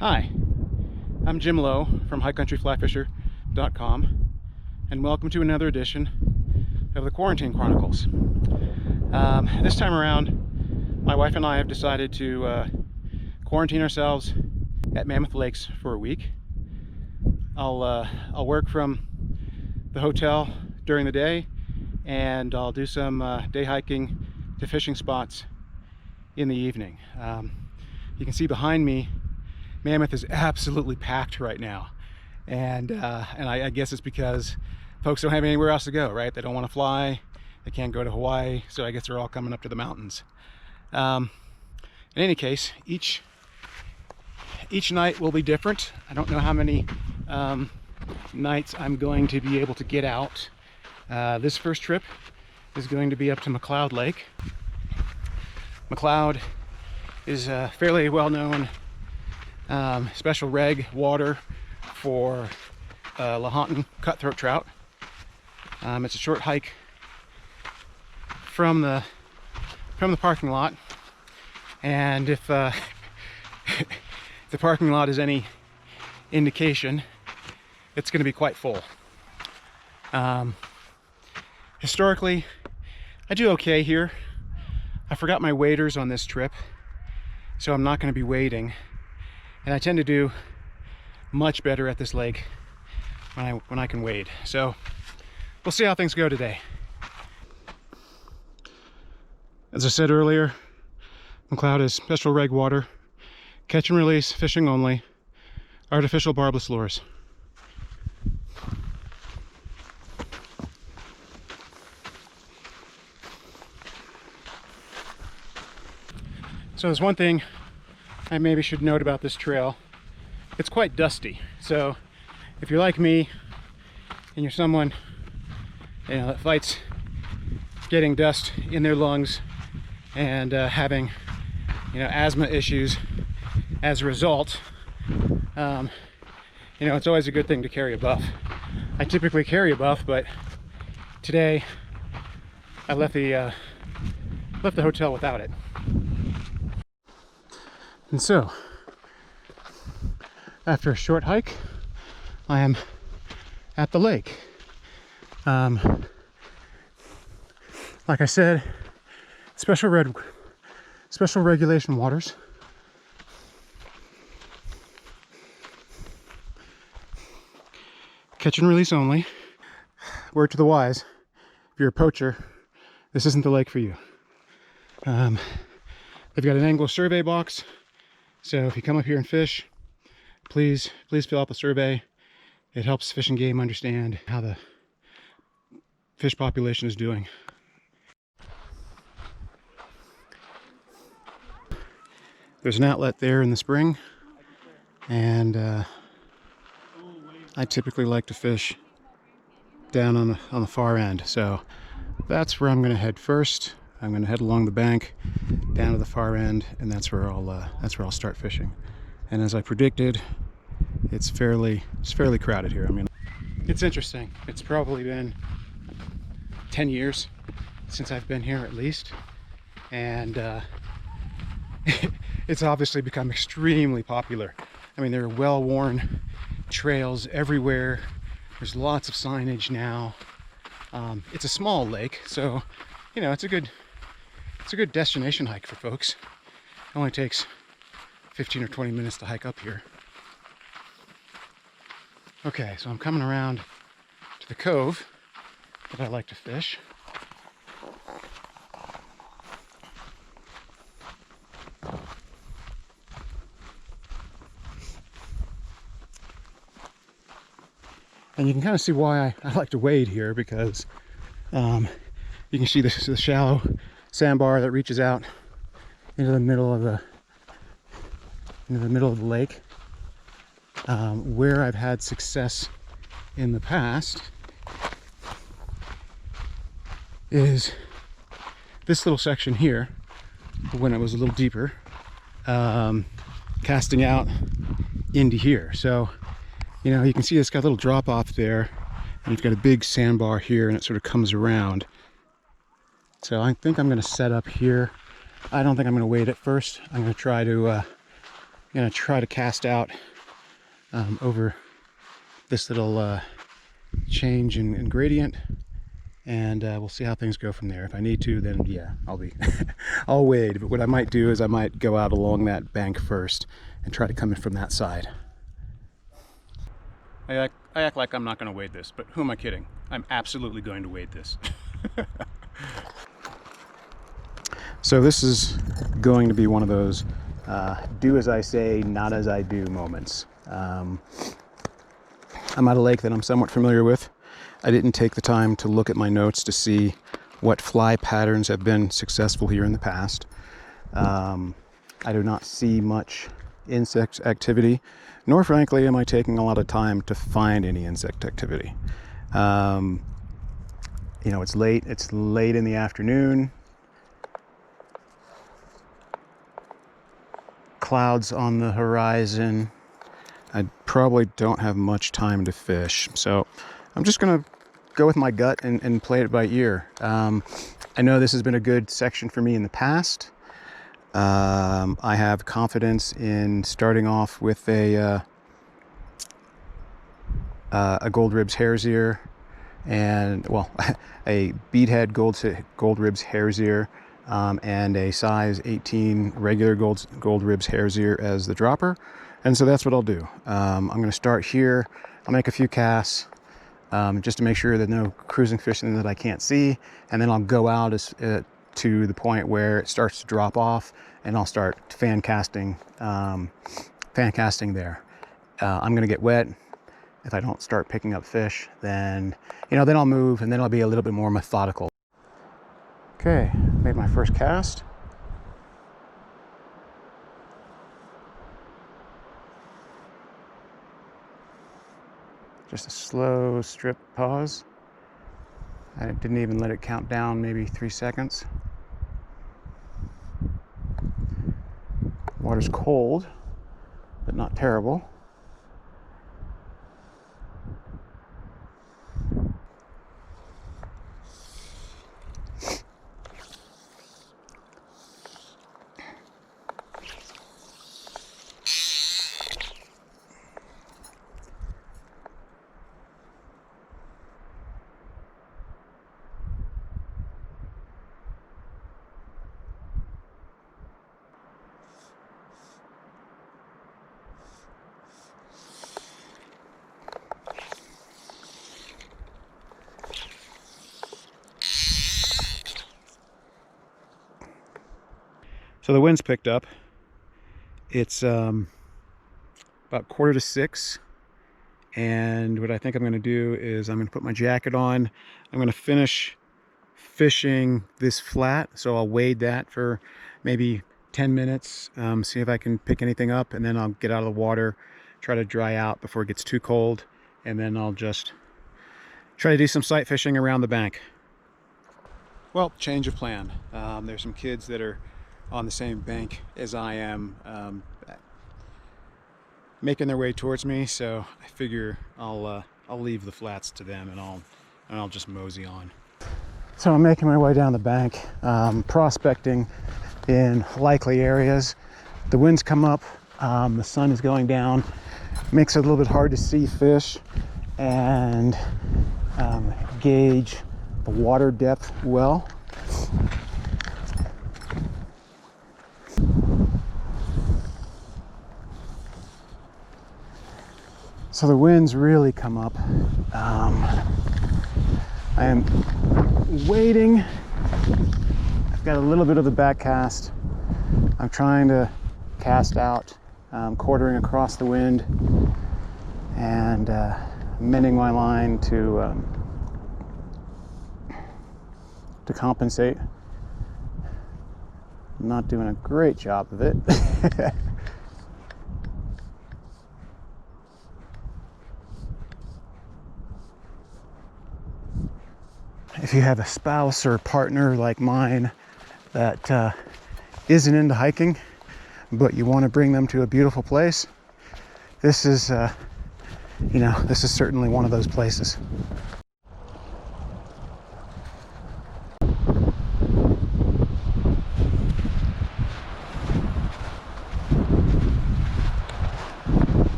Hi, I'm Jim Lowe from highcountryflyfisher.com, and welcome to another edition of the Quarantine Chronicles. This time around, my wife and I have decided to quarantine ourselves at Mammoth Lakes for a week. I'll work from the hotel during the day, and I'll do some day hiking to fishing spots in the evening. You can see behind me, Mammoth is absolutely packed right now, and I guess it's because folks don't have anywhere else to go, right? They don't want to fly, they can't go to Hawaii, so I guess they're all coming up to the mountains. In any case, each night will be different. I don't know how many nights I'm going to be able to get out. This first trip is going to be up to McCloud Lake. McLeod is a fairly well-known special reg water for Lahontan cutthroat trout. It's a short hike from the parking lot, and if the parking lot is any indication, it's going to be quite full. Historically, I do okay here. I forgot my waders on this trip, so I'm not going to be wading. And I tend to do much better at this lake when I can wade. So we'll see how things go today. As I said earlier, McCloud is special reg water, catch and release, fishing only, artificial barbless lures. So there's one thing I maybe should note about this trail. It's quite dusty. So if you're like me and you're someone that fights getting dust in their lungs and having asthma issues as a result, it's always a good thing to carry a buff. I typically carry a buff, but today I left the hotel without it. And so, after a short hike, I am at the lake. Like I said, special regulation waters. Catch and release only. Word to the wise, if you're a poacher, this isn't the lake for you. They've got an angled survey box. So if you come up here and fish, please fill out the survey. It helps Fish and Game understand how the fish population is doing. There's an outlet there in the spring, and I typically like to fish down on the far end. So that's where I'm going to head first. I'm going to head along the bank down to the far end, and that's where I'll start fishing. And as I predicted, it's fairly crowded here. I mean, it's interesting. It's probably been 10 years since I've been here at least, and it's obviously become extremely popular. I mean, there are well-worn trails everywhere. There's lots of signage now. It's a small lake, so it's a good destination hike for folks. It only takes 15 or 20 minutes to hike up here. Okay, so I'm coming around to the cove that I like to fish. And you can kind of see why I like to wade here, because you can see the shallow sandbar that reaches out into the middle of the lake. Where I've had success in the past is this little section here, when it was a little deeper, casting out into here. So you can see it's got a little drop off there, and you've got a big sandbar here, and it sort of comes around. So I think I'm going to set up here. I don't think I'm going to wade it first. I'm going to try to I'm gonna try to cast out over this little change in gradient, and we'll see how things go from there. If I need to, then yeah, I'll wade. But what I might do is I might go out along that bank first and try to come in from that side. I act like I'm not going to wade this, but who am I kidding? I'm absolutely going to wade this. So this is going to be one of those do as I say, not as I do moments. I'm at a lake that I'm somewhat familiar with. I didn't take the time to look at my notes to see what fly patterns have been successful here in the past. I do not see much insect activity, nor frankly am I taking a lot of time to find any insect activity. You know, it's late in the afternoon. Clouds on the horizon. I probably don't have much time to fish, so I'm just gonna go with my gut and play it by ear. I know this has been a good section for me in the past. I have confidence in starting off with a gold ribs hare's ear, and well, a beadhead gold ribs hare's ear, and a size 18 regular gold ribs hare's ear as the dropper. And so that's what I'll do. I'm going to start here. I'll make a few casts just to make sure that no cruising fish that I can't see, and then I'll go out to the point where it starts to drop off, and I'll start fan casting there. I'm going to get wet. If I don't start picking up fish, then then I'll move, and then I'll be a little bit more methodical. Okay, made my first cast. Just a slow strip pause. I didn't even let it count down, maybe 3 seconds. Water's cold, but not terrible. So the wind's picked up. It's about 5:45, and what I think I'm going to do is I'm going to put my jacket on. I'm going to finish fishing this flat, so I'll wade that for maybe 10 minutes, see if I can pick anything up, and then I'll get out of the water, try to dry out before it gets too cold, and then I'll just try to do some sight fishing around the bank. Well, change of plan. There's some kids that are on the same bank as I am, making their way towards me, so I figure I'll leave the flats to them, and I'll just mosey on. So I'm making my way down the bank, prospecting in likely areas. The wind's come up, the sun is going down, makes it a little bit hard to see fish and gauge the water depth well. So the wind's really come up. I am waiting. I've got a little bit of the back cast. I'm trying to cast out, quartering across the wind, and mending my line to compensate. I'm not doing a great job of it. If you have a spouse or partner like mine that isn't into hiking, but you want to bring them to a beautiful place, this is, this is certainly one of those places.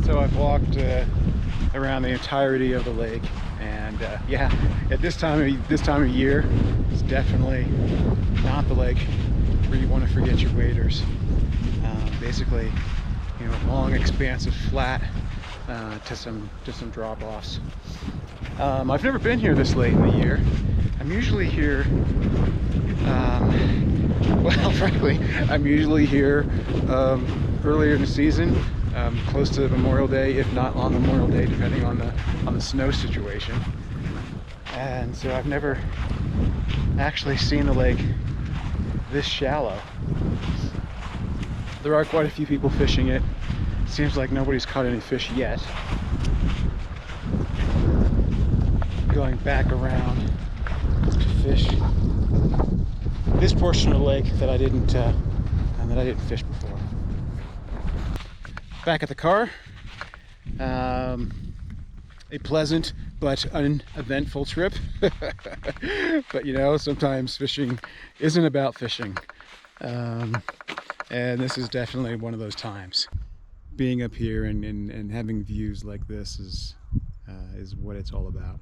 So I've walked around the entirety of the lake, and yeah, at this time of year, it's definitely not the lake where you want to forget your waders. Basically, you know, long, expansive flat to some drop-offs. I've never been here this late in the year. I'm usually here. Well, frankly, I'm usually here earlier in the season. Close to Memorial Day, if not on Memorial Day, depending on the snow situation. And so I've never actually seen the lake this shallow. There are quite a few people fishing it. Seems like nobody's caught any fish yet. Going back around to fish this portion of the lake that I didn't fish before. Back at the car. A pleasant but uneventful trip. But you know, sometimes fishing isn't about fishing. And this is definitely one of those times. Being up here and having views like this is what it's all about.